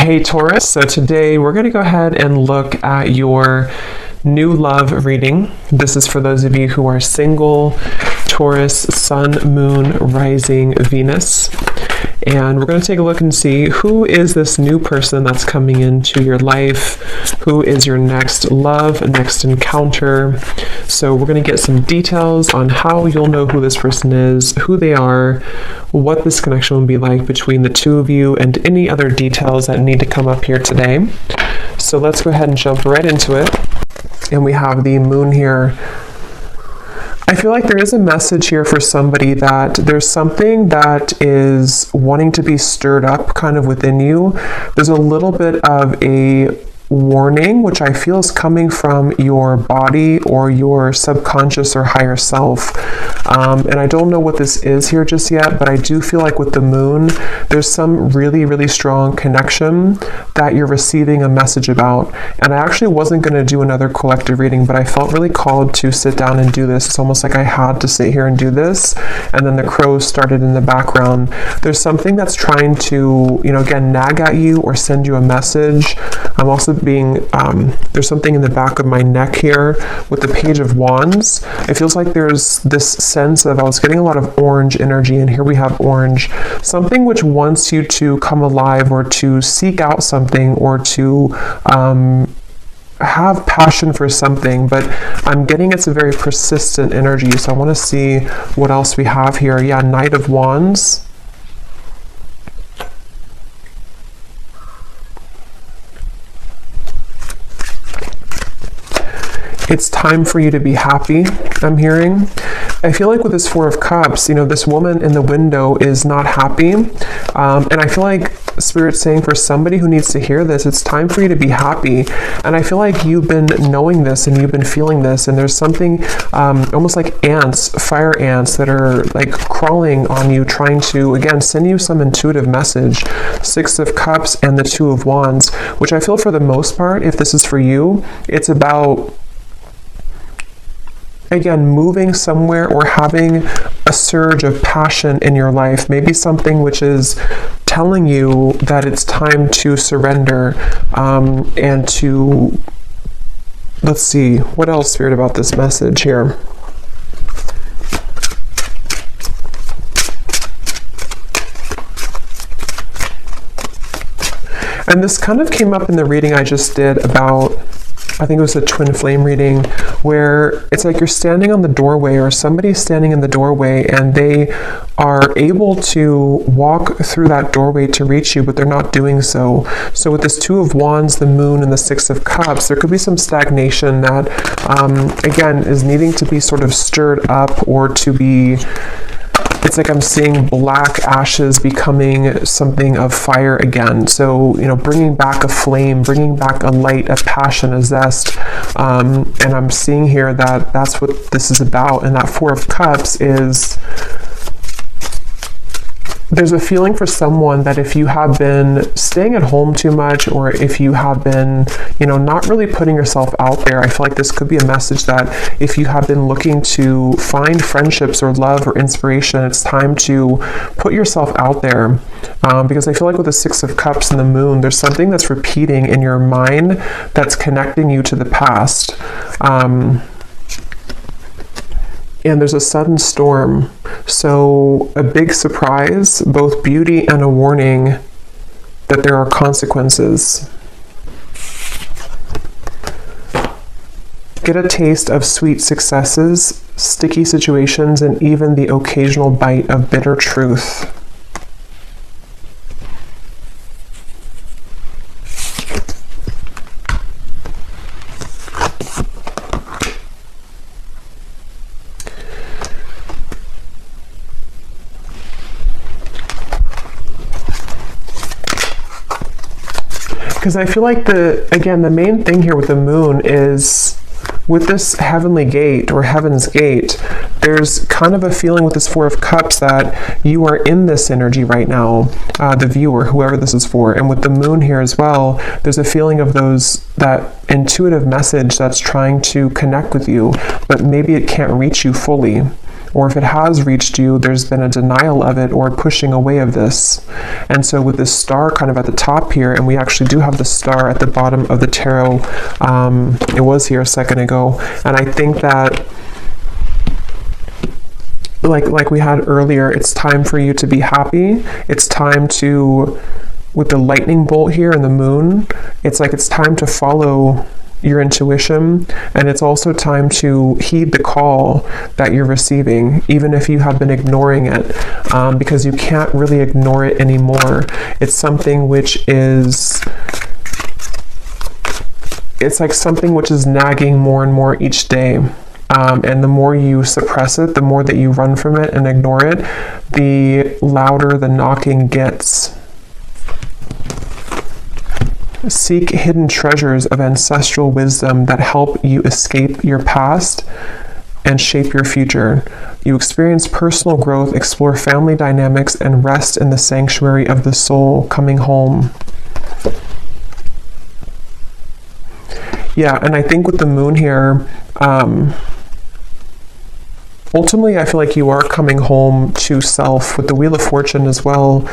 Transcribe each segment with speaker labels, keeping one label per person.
Speaker 1: Hey Taurus, so today we're going to go ahead and look at your new love reading. This is for those of you who are single, Taurus, Sun, Moon, Rising, Venus. And we're going to take a look and see who is this new person that's coming into your life, who is your next love, next encounter. So we're going to get some details on how you'll know who this person is, who they are, what this connection will be like between the two of you, and any other details that need to come up here today. So let's go ahead and jump right into it. And we have the moon here. I feel like there is a message here for somebody that there's something that is wanting to be stirred up kind of within you. There's a little bit of a warning, which I feel is coming from your body or your subconscious or higher self. And I don't know what this is here just yet, but I do feel like with the moon, there's some really, really strong connection that you're receiving a message about. And I actually wasn't going to do another collective reading, but I felt really called to sit down and do this. It's almost like I had to sit here and do this. And then the crows started in the background. There's something that's trying to, again, nag at you or send you a message. I'm also there's something in the back of my neck here with the Page of Wands. It feels like there's this sense of, I was getting a lot of orange energy, and here we have orange. Something which wants you to come alive or to seek out something or to have passion for something, but I'm getting it's a very persistent energy. So I want to see what else we have here. Yeah, Knight of Wands. It's time for you to be happy, I'm hearing. I feel like with this Four of Cups, this woman in the window is not happy. And I feel like Spirit's saying for somebody who needs to hear this, it's time for you to be happy. And I feel like you've been knowing this and you've been feeling this, and there's something almost like ants, fire ants that are like crawling on you, trying to, again, send you some intuitive message. Six of Cups and the Two of Wands, which I feel for the most part, if this is for you, it's about, again, moving somewhere or having a surge of passion in your life, maybe something which is telling you that it's time to surrender, and to, let's see, what else, Spirit, about this message here? And this kind of came up in the reading I just did about, I think it was a twin flame reading, where it's like you're standing on the doorway or somebody's standing in the doorway and they are able to walk through that doorway to reach you, but they're not doing so. So with this Two of Wands, the moon, and the Six of Cups, there could be some stagnation that, again, is needing to be sort of stirred up or to be, it's like I'm seeing black ashes becoming something of fire again. So, bringing back a flame, bringing back a light, a passion, a zest. And I'm seeing here that that's what this is about. And that Four of Cups is, there's a feeling for someone that if you have been staying at home too much, or if you have been, not really putting yourself out there, I feel like this could be a message that if you have been looking to find friendships or love or inspiration, it's time to put yourself out there. Because I feel like with the Six of Cups and the moon, there's something that's repeating in your mind that's connecting you to the past. And there's a sudden storm. So a big surprise, both beauty and a warning that there are consequences. Get a taste of sweet successes, sticky situations, and even the occasional bite of bitter truth. Because I feel like the main thing here with the moon is, with this heavenly gate or heaven's gate, there's kind of a feeling with this Four of Cups that you are in this energy right now, the viewer, whoever this is for. And with the moon here as well, there's a feeling of that intuitive message that's trying to connect with you, but maybe it can't reach you fully. or if it has reached you, there's been a denial of it or pushing away of this. And so with this star kind of at the top here, and we actually do have the star at the bottom of the tarot, it was here a second ago, and I think that like we had earlier, it's time for you to be happy. It's time to, with the lightning bolt here and the moon, it's like it's time to follow your intuition, and it's also time to heed the call that you're receiving, even if you have been ignoring it, because you can't really ignore it anymore. It's something which is, it's like something which is nagging more and more each day. And the more you suppress it, the more that you run from it and ignore it, the louder the knocking gets. Seek hidden treasures of ancestral wisdom that help you escape your past and shape your future. You experience personal growth, explore family dynamics, and rest in the sanctuary of the soul, coming home. Yeah, and I think with the moon here, ultimately, I feel like you are coming home to self. With the Wheel of Fortune as well,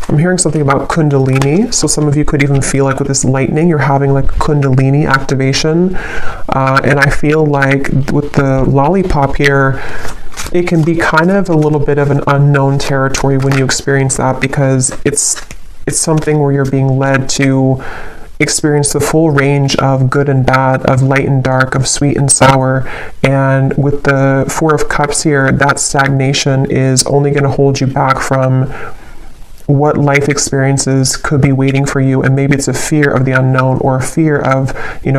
Speaker 1: I'm hearing something about Kundalini. So some of you could even feel like with this lightning, you're having like Kundalini activation. And I feel like with the lollipop here, it can be kind of a little bit of an unknown territory when you experience that, because it's something where you're being led to experience the full range of good and bad, of light and dark, of sweet and sour. And with the Four of Cups here, that stagnation is only going to hold you back from what life experiences could be waiting for you. And maybe it's a fear of the unknown, or a fear of,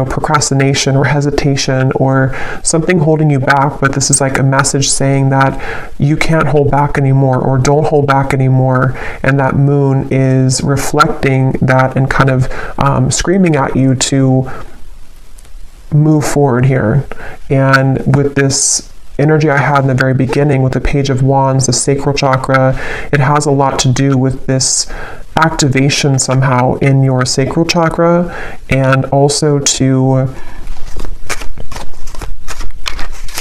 Speaker 1: procrastination or hesitation or something holding you back. But this is like a message saying that you can't hold back anymore, or don't hold back anymore. And that moon is reflecting that and kind of screaming at you to move forward here. And with this energy I had in the very beginning with the Page of Wands, the sacral chakra, it has a lot to do with this activation somehow in your sacral chakra, and also to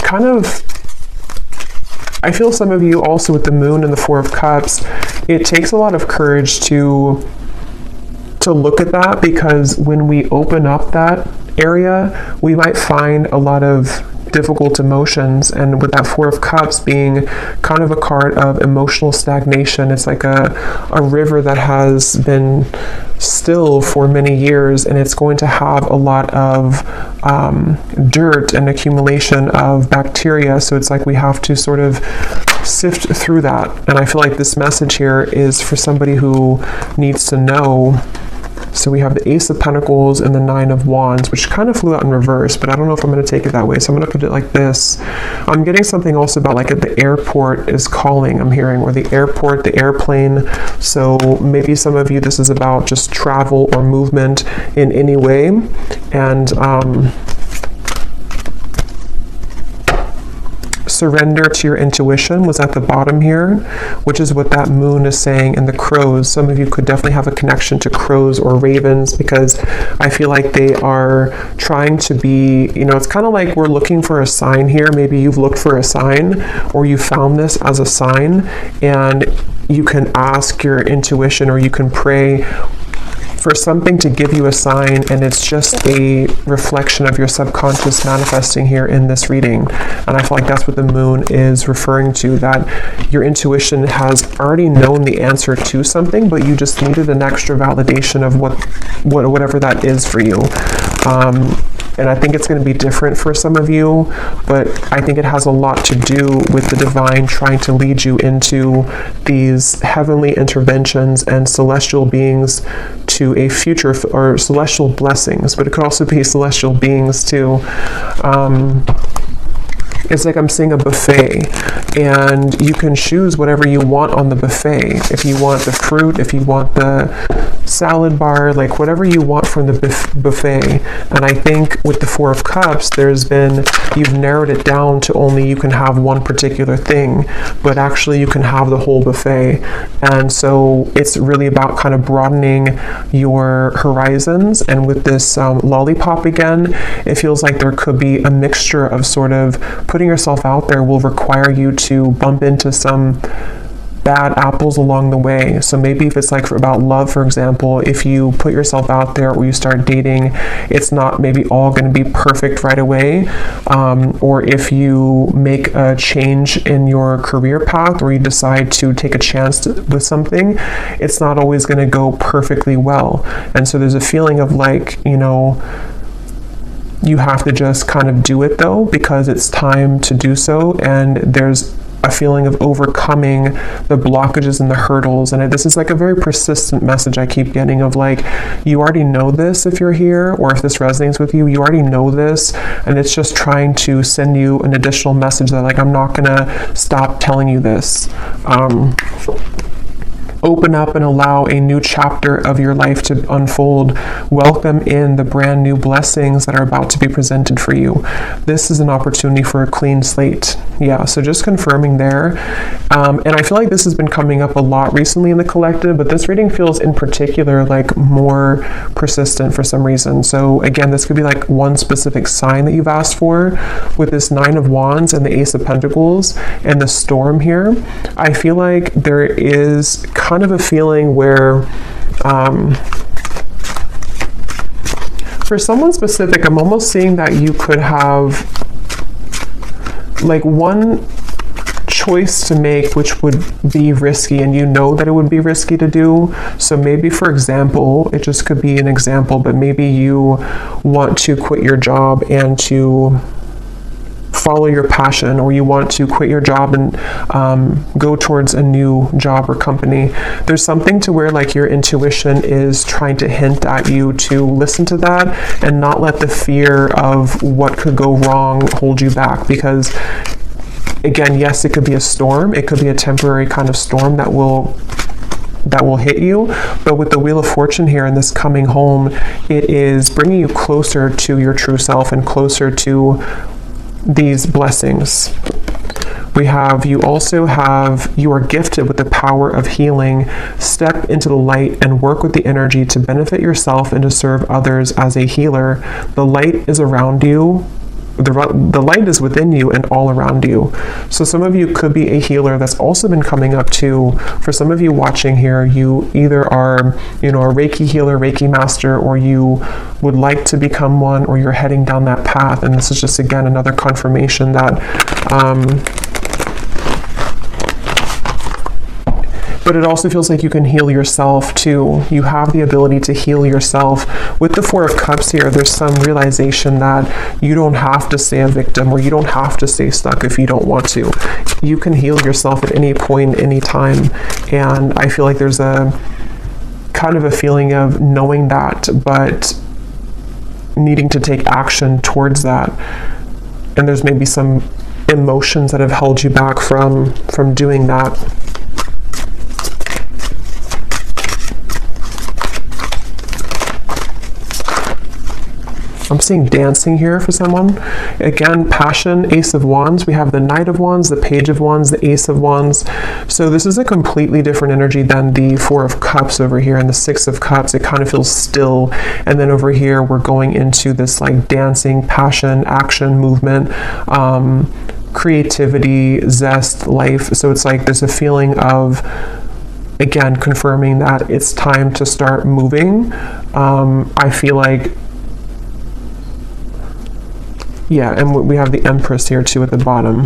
Speaker 1: kind of, I feel some of you also with the moon and the Four of Cups, it takes a lot of courage to look at that, because when we open up that area, we might find a lot of difficult emotions. And with that Four of Cups being kind of a card of emotional stagnation, it's like a river that has been still for many years, and it's going to have a lot of dirt and accumulation of bacteria. So it's like we have to sort of sift through that. And I feel like this message here is for somebody who needs to know. So we have the Ace of Pentacles and the Nine of Wands, which kind of flew out in reverse, but I don't know if I'm going to take it that way. So I'm going to put it like this. I'm getting something also about like at the airport is calling, I'm hearing, or the airport, the airplane. So maybe some of you, this is about just travel or movement in any way. And surrender to your intuition was at the bottom here, which is what that moon is saying. And the crows, some of you could definitely have a connection to crows or ravens, because I feel like they are trying to be, it's kind of like we're looking for a sign here. Maybe you've looked for a sign, or you found this as a sign, and you can ask your intuition, or you can pray for something to give you a sign, and it's just a reflection of your subconscious manifesting here in this reading. And I feel like that's what the moon is referring to, that your intuition has already known the answer to something, but you just needed an extra validation of whatever that is for you. And I think it's going to be different for some of you, but I think it has a lot to do with the divine trying to lead you into these heavenly interventions and celestial beings to a future, or celestial blessings, but it could also be celestial beings too. It's like I'm seeing a buffet, and you can choose whatever you want on the buffet. If you want the fruit, if you want the salad bar, like whatever you want from the buffet. And I think with the Four of Cups, you've narrowed it down to only you can have one particular thing, but actually you can have the whole buffet. And so it's really about kind of broadening your horizons. And with this lollipop again, it feels like there could be a mixture of sort of putting yourself out there will require you to bump into some bad apples along the way. So maybe if it's like about love, for example, if you put yourself out there or you start dating, it's not maybe all going to be perfect right away. Or if you make a change in your career path or you decide to take a chance with something, it's not always going to go perfectly well. And so there's a feeling of like, you have to just kind of do it though, because it's time to do so. And there's a feeling of overcoming the blockages and the hurdles. And this is like a very persistent message I keep getting of like, you already know this if you're here, or if this resonates with you, you already know this. And it's just trying to send you an additional message that like, I'm not gonna stop telling you this. Open up and allow a new chapter of your life to unfold. Welcome in the brand new blessings that are about to be presented for you. This is an opportunity for a clean slate. Yeah, so just confirming there. And I feel like this has been coming up a lot recently in the collective, but this reading feels in particular like more persistent for some reason. So again, this could be like one specific sign that you've asked for with this Nine of Wands and the Ace of Pentacles and the Storm here. I feel like there is kind of a feeling where for someone specific, I'm almost seeing that you could have like one choice to make which would be risky, and you know that it would be risky to do. So maybe, for example, it just could be an example, but maybe you want to quit your job and to follow your passion, or you want to quit your job and go towards a new job or company. There's something to where like your intuition is trying to hint at you to listen to that and not let the fear of what could go wrong hold you back. Because again, yes, it could be a storm. It could be a temporary kind of storm that will hit you. But with the Wheel of Fortune here and this coming home, it is bringing you closer to your true self and closer to these blessings. You are gifted with the power of healing. Step into the light and work with the energy to benefit yourself and to serve others as a healer. The light is around you. The light is within you and all around you. So some of you could be a healer. That's also been coming up too. For some of you watching here, you either are, a Reiki healer, Reiki master, or you would like to become one, or you're heading down that path. And this is just, again, another confirmation that but it also feels like you can heal yourself too. You have the ability to heal yourself. With the Four of Cups here, there's some realization that you don't have to stay a victim, or you don't have to stay stuck if you don't want to. You can heal yourself at any point, any time. And I feel like there's a kind of a feeling of knowing that, but needing to take action towards that. And there's maybe some emotions that have held you back from doing that. I'm seeing dancing here for someone. Again, passion, Ace of Wands. We have the Knight of Wands, the Page of Wands, the Ace of Wands. So this is a completely different energy than the Four of Cups over here and the Six of Cups. It kind of feels still. And then over here, we're going into this like dancing, passion, action, movement, creativity, zest, life. So it's like there's a feeling of, again, confirming that it's time to start moving. I feel like, yeah, and we have the Empress here too at the bottom.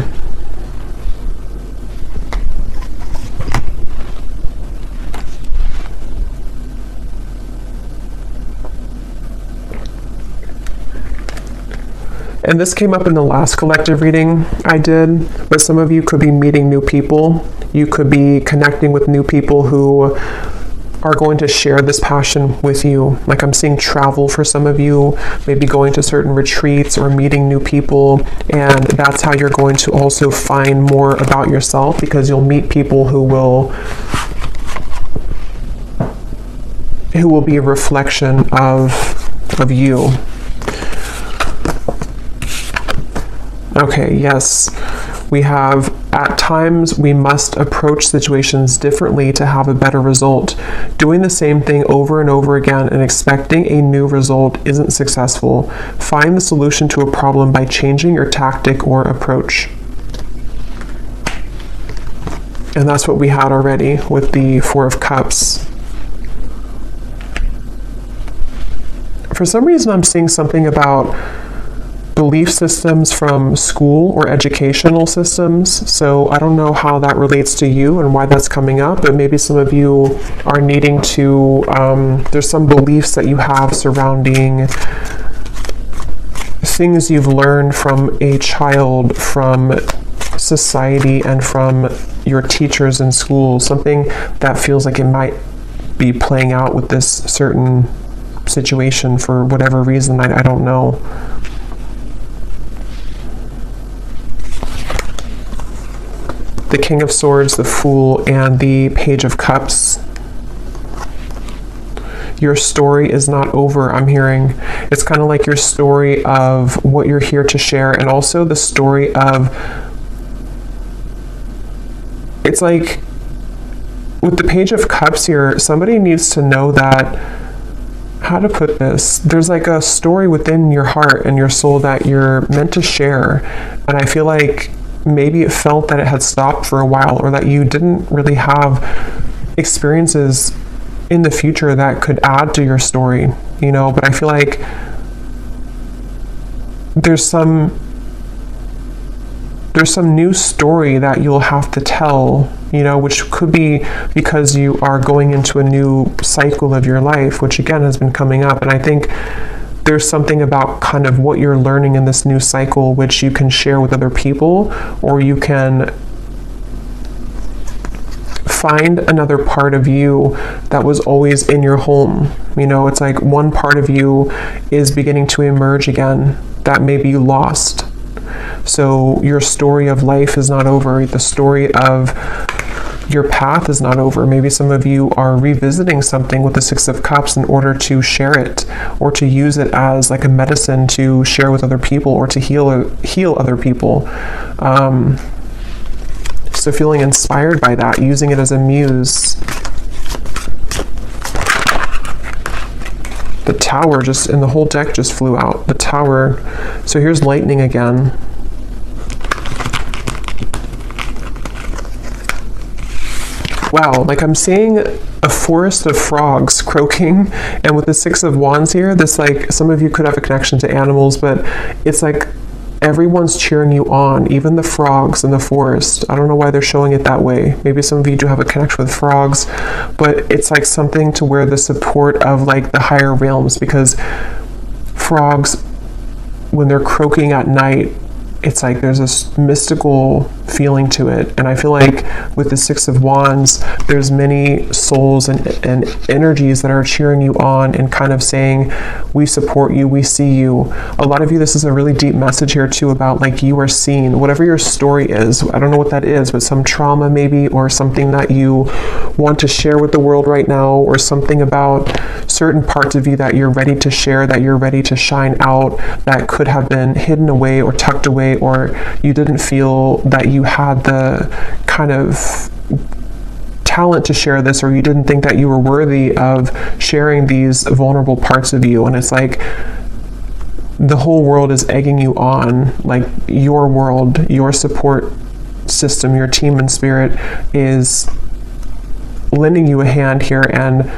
Speaker 1: And this came up in the last collective reading I did, but some of you could be meeting new people. You could be connecting with new people who are going to share this passion with you. Like I'm seeing travel for some of you, maybe going to certain retreats or meeting new people, and that's how you're going to also find more about yourself, because you'll meet people who will who will be a reflection of you. Okay, yes. We have, at times, we must approach situations differently to have a better result. Doing the same thing over and over again and expecting a new result isn't successful. Find the solution to a problem by changing your tactic or approach. And that's what we had already with the Four of Cups. For some reason, I'm seeing something about belief systems from school or educational systems. So I don't know how that relates to you and why that's coming up, but maybe some of you are needing to, there's some beliefs that you have surrounding things you've learned from a child, from society, and from your teachers in school. Something that feels like it might be playing out with this certain situation for whatever reason. I don't know. The King of Swords, the Fool, and the Page of Cups. Your story is not over, I'm hearing. It's kind of like your story of what you're here to share, and also the story of, it's like, with the Page of Cups here, somebody needs to know that, how to put this, there's like a story within your heart and your soul that you're meant to share, and I feel like maybe it felt that it had stopped for a while, or that you didn't really have experiences in the future that could add to your story, you know, but I feel like there's some new story that you'll have to tell, you know, which could be because you are going into a new cycle of your life, which again has been coming up. And I think there's something about kind of what you're learning in this new cycle, which you can share with other people, or you can find another part of you that was always in your home. You know, it's like one part of you is beginning to emerge again that maybe you lost. So your story of life is not over. The story of your path is not over. Maybe some of you are revisiting something with the Six of Cups in order to share it, or to use it as like a medicine to share with other people, or to heal other people. So feeling inspired by that, using it as a muse. The Tower just, and the whole deck just flew out. The Tower. So here's lightning again. Wow, like I'm seeing a forest of frogs croaking, and with the Six of Wands here, this, like, some of you could have a connection to animals, but it's like everyone's cheering you on, even the frogs in the forest. I don't know why they're showing it that way. Maybe some of you do have a connection with frogs, but it's like something to where the support of like the higher realms, because frogs, when they're croaking at night, it's like there's this mystical feeling to it. And I feel like with the Six of Wands, there's many souls and energies that are cheering you on and kind of saying, we support you, we see you. A lot of you, this is a really deep message here too about like you are seen, whatever your story is. I don't know what that is, but some trauma maybe, or something that you want to share with the world right now, or something about certain parts of you that you're ready to share, that you're ready to shine out, that could have been hidden away or tucked away, or you didn't feel that you had the kind of talent to share this, or you didn't think that you were worthy of sharing these vulnerable parts of you. And it's like the whole world is egging you on, like your world, your support system, your team in spirit is lending you a hand here and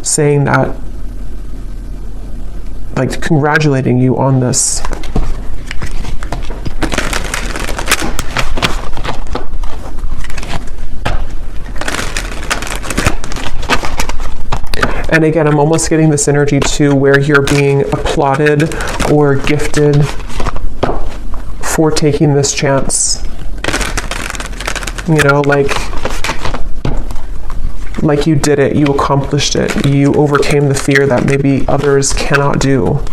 Speaker 1: saying that, like congratulating you on this. And again, I'm almost getting this energy too, where you're being applauded or gifted for taking this chance. You know, like you did it, you accomplished it, you overcame the fear that maybe others cannot do.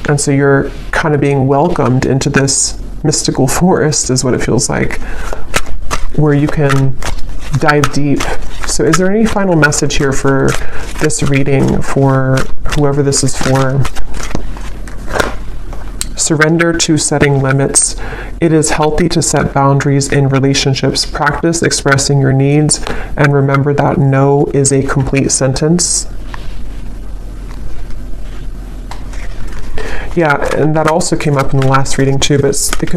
Speaker 1: And so you're kind of being welcomed into this mystical forest, is what it feels like, where you can dive deep, So is there any final message here for this reading, for whoever this is for? Surrender to setting limits. It is healthy to set boundaries in relationships. Practice expressing your needs and remember that no is a complete sentence. Yeah, and that also came up in the last reading too, but it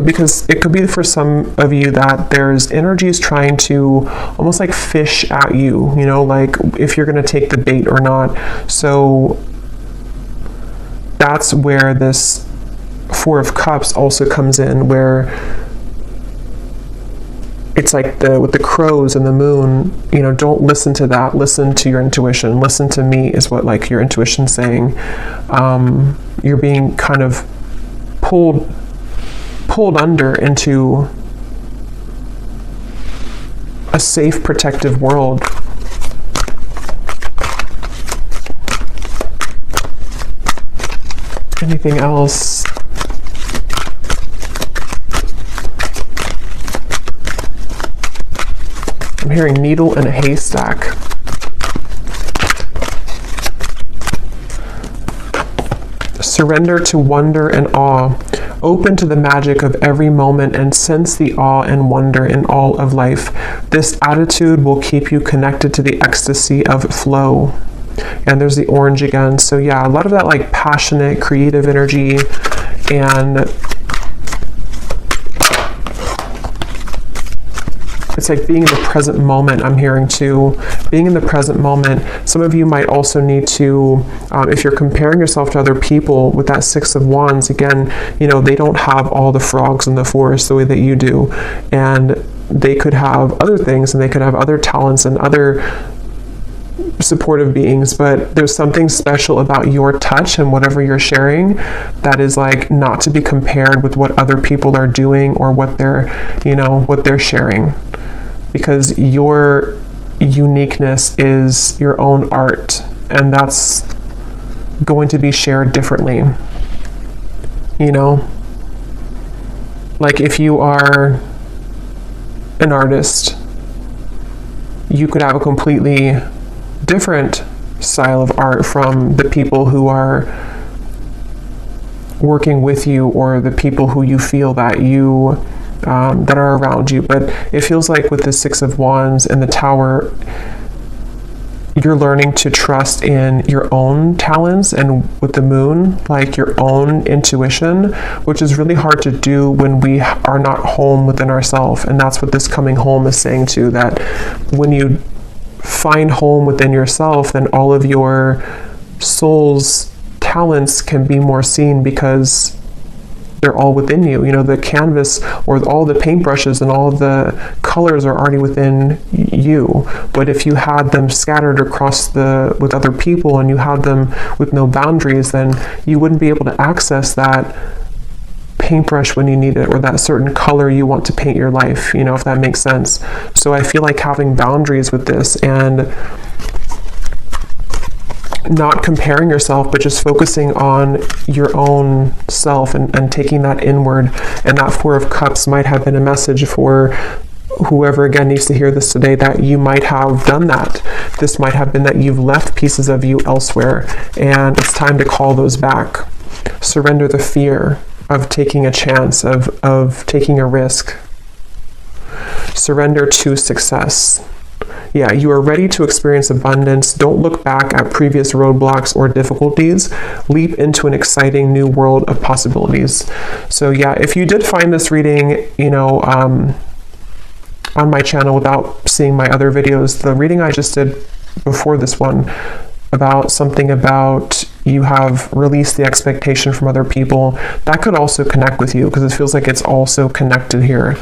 Speaker 1: could be for some of you that there's energies trying to almost like fish at you, you know, like if you're going to take the bait or not. So that's where this Four of Cups also comes in, where it's like with the crows and the moon, you know, don't listen to that. Listen to your intuition. Listen to me is what like your intuition's saying. You're being kind of pulled under into a safe, protective world. Anything else? I'm hearing needle in a haystack. Surrender to wonder and awe. Open to the magic of every moment and sense the awe and wonder in all of life. This attitude will keep you connected to the ecstasy of flow. And there's the orange again. So yeah, a lot of that like passionate, creative energy, and it's like being in the present moment. I'm hearing too, being in the present moment. Some of you might also need to, if you're comparing yourself to other people with that Six of Wands, again, you know, they don't have all the frogs in the forest the way that you do. And they could have other things, and they could have other talents and other supportive beings, but there's something special about your touch and whatever you're sharing that is like not to be compared with what other people are doing or what they're, you know, what they're sharing, because your uniqueness is your own art, and that's going to be shared differently. You know, like if you are an artist, you could have a completely different style of art from the people who are working with you or the people who you feel that you that are around you. But it feels like with the Six of Wands and the Tower, you're learning to trust in your own talents, and with the Moon, like your own intuition, which is really hard to do when we are not home within ourselves. And that's what this coming home is saying too, that when you find home within yourself, then all of your soul's talents can be more seen because they're all within you. You know, the canvas or all the paintbrushes and all of the colors are already within you. But if you had them scattered across with other people, and you had them with no boundaries, then you wouldn't be able to access that paintbrush when you need it, or that certain color you want to paint your life, you know, if that makes sense. So I feel like having boundaries with this and not comparing yourself, but just focusing on your own self and taking that inward. And that Four of Cups might have been a message for whoever again needs to hear this today, that you might have done that. This might have been that you've left pieces of you elsewhere, and it's time to call those back. Surrender the fear of taking a chance, of taking a risk. Surrender to success. Yeah, you are ready to experience abundance. Don't look back at previous roadblocks or difficulties. Leap into an exciting new world of possibilities. So yeah, if you did find this reading, you know, on my channel without seeing my other videos, the reading I just did before this one about something about you have released the expectation from other people, that could also connect with you, because it feels like it's also connected here.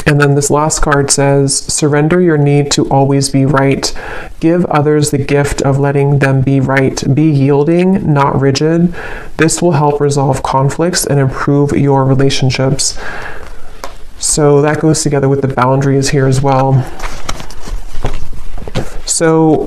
Speaker 1: And then this last card says, surrender your need to always be right. Give others the gift of letting them be right. Be yielding, not rigid. This will help resolve conflicts and improve your relationships. So that goes together with the boundaries here as well. So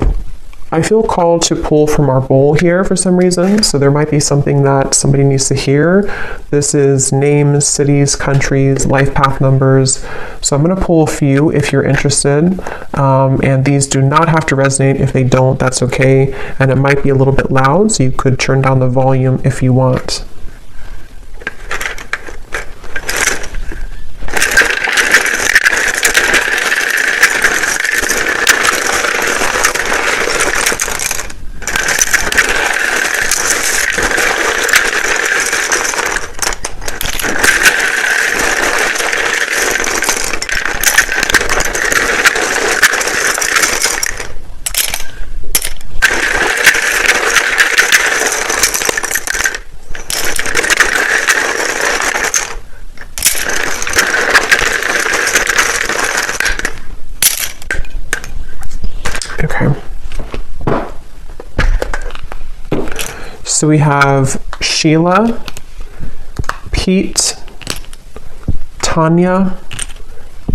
Speaker 1: I feel called to pull from our bowl here for some reason, so there might be something that somebody needs to hear. This is names, cities, countries, life path numbers. So I'm going to pull a few if you're interested, and these do not have to resonate. If they don't, that's okay, and it might be a little bit loud, so you could turn down the volume if you want. Okay. So we have Sheila, Pete, Tanya,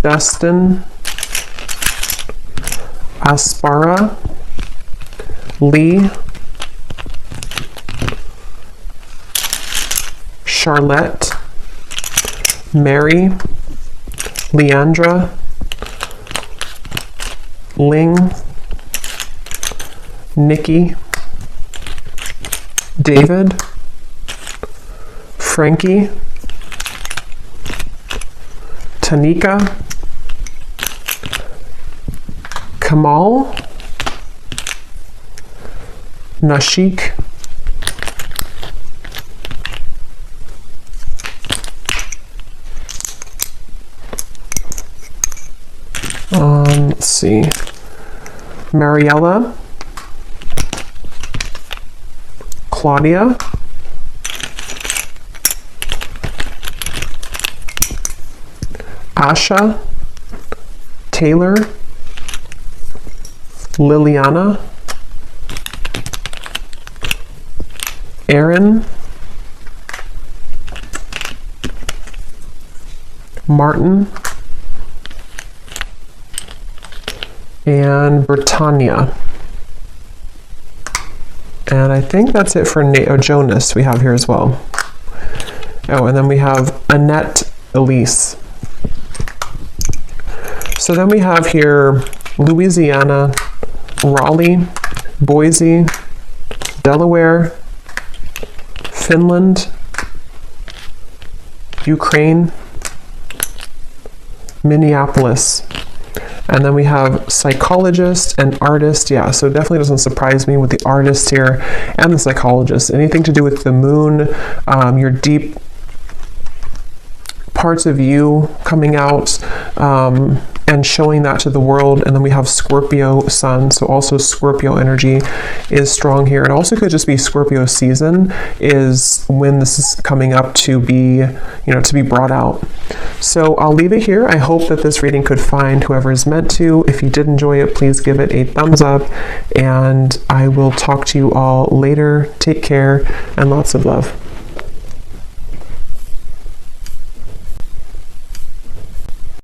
Speaker 1: Destin, Aspara, Lee, Charlotte, Mary, Leandra, Ling, Nikki, David, Frankie, Tanika, Kamal, Nashik, let's see, Mariella, Claudia, Asha, Taylor, Liliana, Aaron, Martin, and Britannia. And I think that's it for Jonas we have here as well. Oh, and then we have Annette Elise. So then we have here Louisiana, Raleigh, Boise, Delaware, Finland, Ukraine, Minneapolis. And then we have psychologist and artist. Yeah, so it definitely doesn't surprise me with the artist here and the psychologist. Anything to do with the moon, your deep parts of you coming out and showing that to the world. And then we have Scorpio sun, so also Scorpio energy is strong here. It also could just be Scorpio season is when this is coming up to be, to be brought out. So I'll leave it here. I hope that this reading could find whoever is meant to. If you did enjoy it, please give it a thumbs up, and I will talk to you all later. Take care and lots of love.